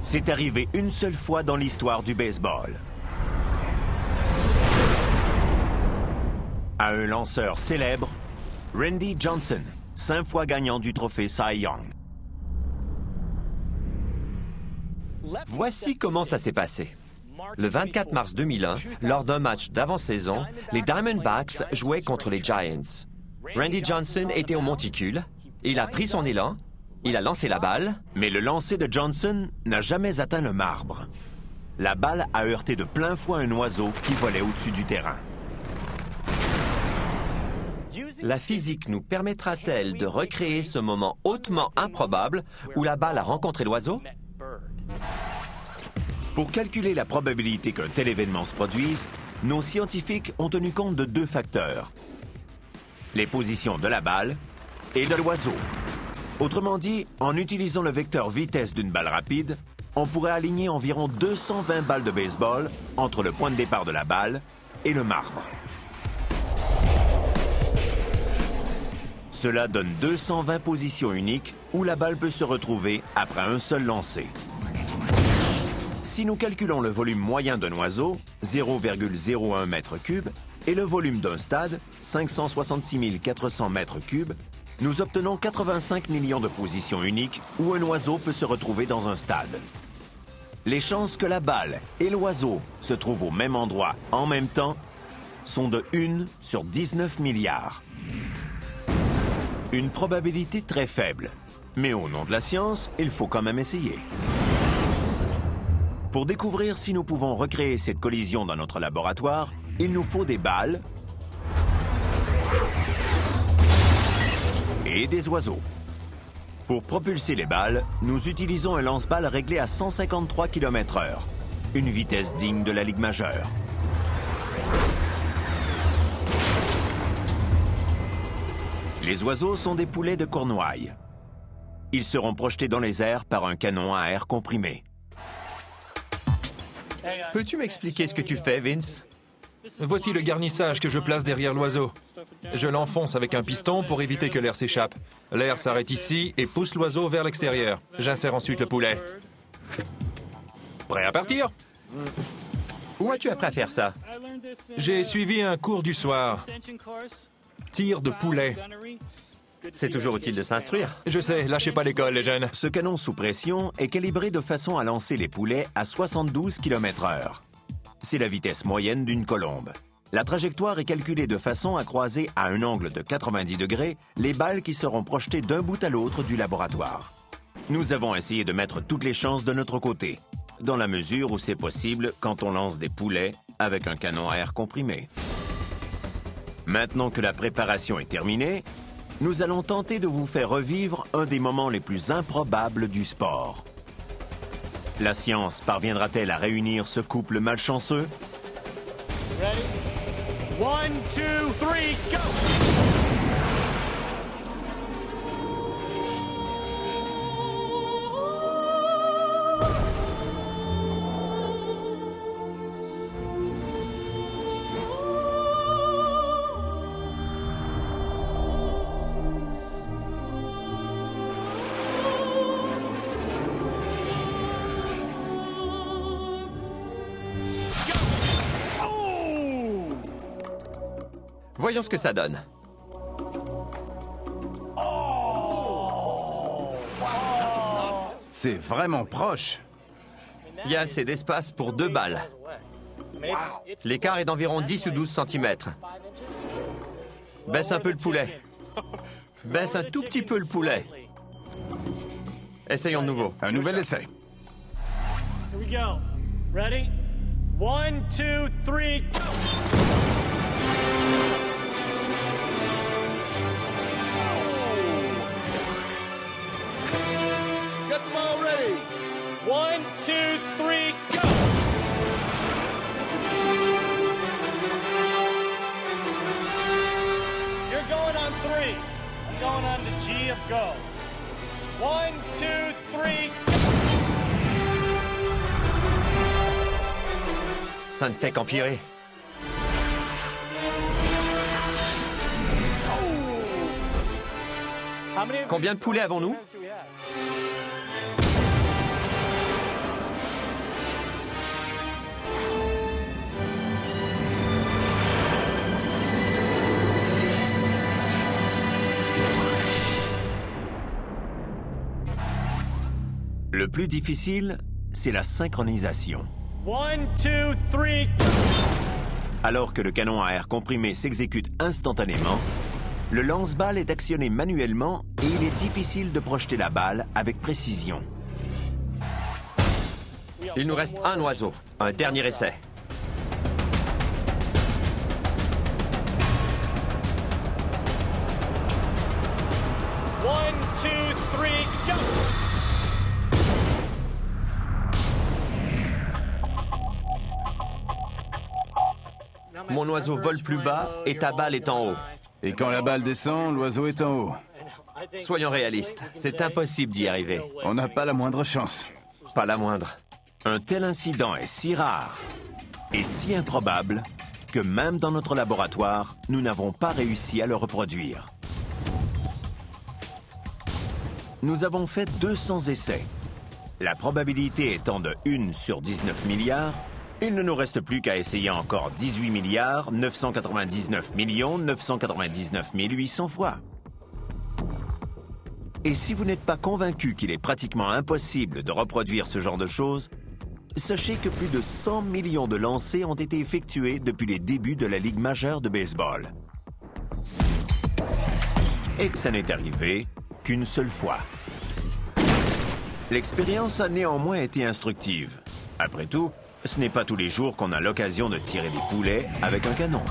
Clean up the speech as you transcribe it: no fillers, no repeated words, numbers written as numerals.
C'est arrivé une seule fois dans l'histoire du baseball. À un lanceur célèbre, Randy Johnson, 5 fois gagnant du trophée Cy Young. Voici comment ça s'est passé. Le 24 mars 2001, lors d'un match d'avant-saison, les Diamondbacks jouaient contre les Giants. Randy Johnson était au monticule, il a pris son élan, il a lancé la balle. Mais le lancer de Johnson n'a jamais atteint le marbre. La balle a heurté de plein fouet un oiseau qui volait au-dessus du terrain. La physique nous permettra-t-elle de recréer ce moment hautement improbable où la balle a rencontré l'oiseau? Pour calculer la probabilité qu'un tel événement se produise, nos scientifiques ont tenu compte de 2 facteurs. Les positions de la balle et de l'oiseau. Autrement dit, en utilisant le vecteur vitesse d'une balle rapide, on pourrait aligner environ 220 balles de baseball entre le point de départ de la balle et le marbre. Cela donne 220 positions uniques où la balle peut se retrouver après un seul lancer. Si nous calculons le volume moyen d'un oiseau, 0,01 m3, et le volume d'un stade, 566 400 m3, nous obtenons 85 millions de positions uniques où un oiseau peut se retrouver dans un stade. Les chances que la balle et l'oiseau se trouvent au même endroit en même temps sont de 1 sur 19 milliards. Une probabilité très faible. Mais au nom de la science, il faut quand même essayer. Pour découvrir si nous pouvons recréer cette collision dans notre laboratoire, il nous faut des balles et des oiseaux. Pour propulser les balles, nous utilisons un lance-balles réglé à 153 km/h, une vitesse digne de la Ligue majeure. Les oiseaux sont des poulets de Cornouailles. Ils seront projetés dans les airs par un canon à air comprimé. Peux-tu m'expliquer ce que tu fais, Vince? Voici le garnissage que je place derrière l'oiseau. Je l'enfonce avec un piston pour éviter que l'air s'échappe. L'air s'arrête ici et pousse l'oiseau vers l'extérieur. J'insère ensuite le poulet. Prêt à partir? Où as-tu appris à faire ça? J'ai suivi un cours du soir. Tir de poulet. C'est toujours utile de s'instruire. Je sais, lâchez pas l'école, les jeunes. Ce canon sous pression est calibré de façon à lancer les poulets à 72 km/h. C'est la vitesse moyenne d'une colombe. La trajectoire est calculée de façon à croiser à un angle de 90 degrés les balles qui seront projetées d'un bout à l'autre du laboratoire. Nous avons essayé de mettre toutes les chances de notre côté, dans la mesure où c'est possible quand on lance des poulets avec un canon à air comprimé. Maintenant que la préparation est terminée, nous allons tenter de vous faire revivre un des moments les plus improbables du sport. La science parviendra-t-elle à réunir ce couple malchanceux? Ready? 1, 2, 3, go! Voyons ce que ça donne. C'est vraiment proche. Il y a assez d'espace pour 2 balles. L'écart est d'environ 10 ou 12 cm. Baisse un peu le poulet. Baisse un tout petit peu le poulet. Essayons de nouveau. Un nouvel essai. Here we go. Ready? 1, 2, 3, go! Get the ball ready. 1, 2, 3, go! You're going on 3. I'm going on the G of go. 1, 2, 3, go! Ça ne fait qu'empirer. Combien de poulets avons-nous? Le plus difficile, c'est la synchronisation. 1, 2, 3, go! Alors que le canon à air comprimé s'exécute instantanément, le lance-balle est actionné manuellement et il est difficile de projeter la balle avec précision. Il nous reste un oiseau. Un dernier essai. One, two, three, go! Mon oiseau vole plus bas et ta balle est en haut. Et quand la balle descend, l'oiseau est en haut. Soyons réalistes, c'est impossible d'y arriver. On n'a pas la moindre chance. Pas la moindre. Un tel incident est si rare et si improbable que même dans notre laboratoire, nous n'avons pas réussi à le reproduire. Nous avons fait 200 essais. La probabilité étant de 1 sur 19 milliards, il ne nous reste plus qu'à essayer encore 18 milliards 999 millions 999 800 fois. Et si vous n'êtes pas convaincu qu'il est pratiquement impossible de reproduire ce genre de choses, sachez que plus de 100 millions de lancers ont été effectués depuis les débuts de la Ligue majeure de baseball. Et que ça n'est arrivé qu'une seule fois. L'expérience a néanmoins été instructive. Après tout, ce n'est pas tous les jours qu'on a l'occasion de tirer des poulets avec un canon.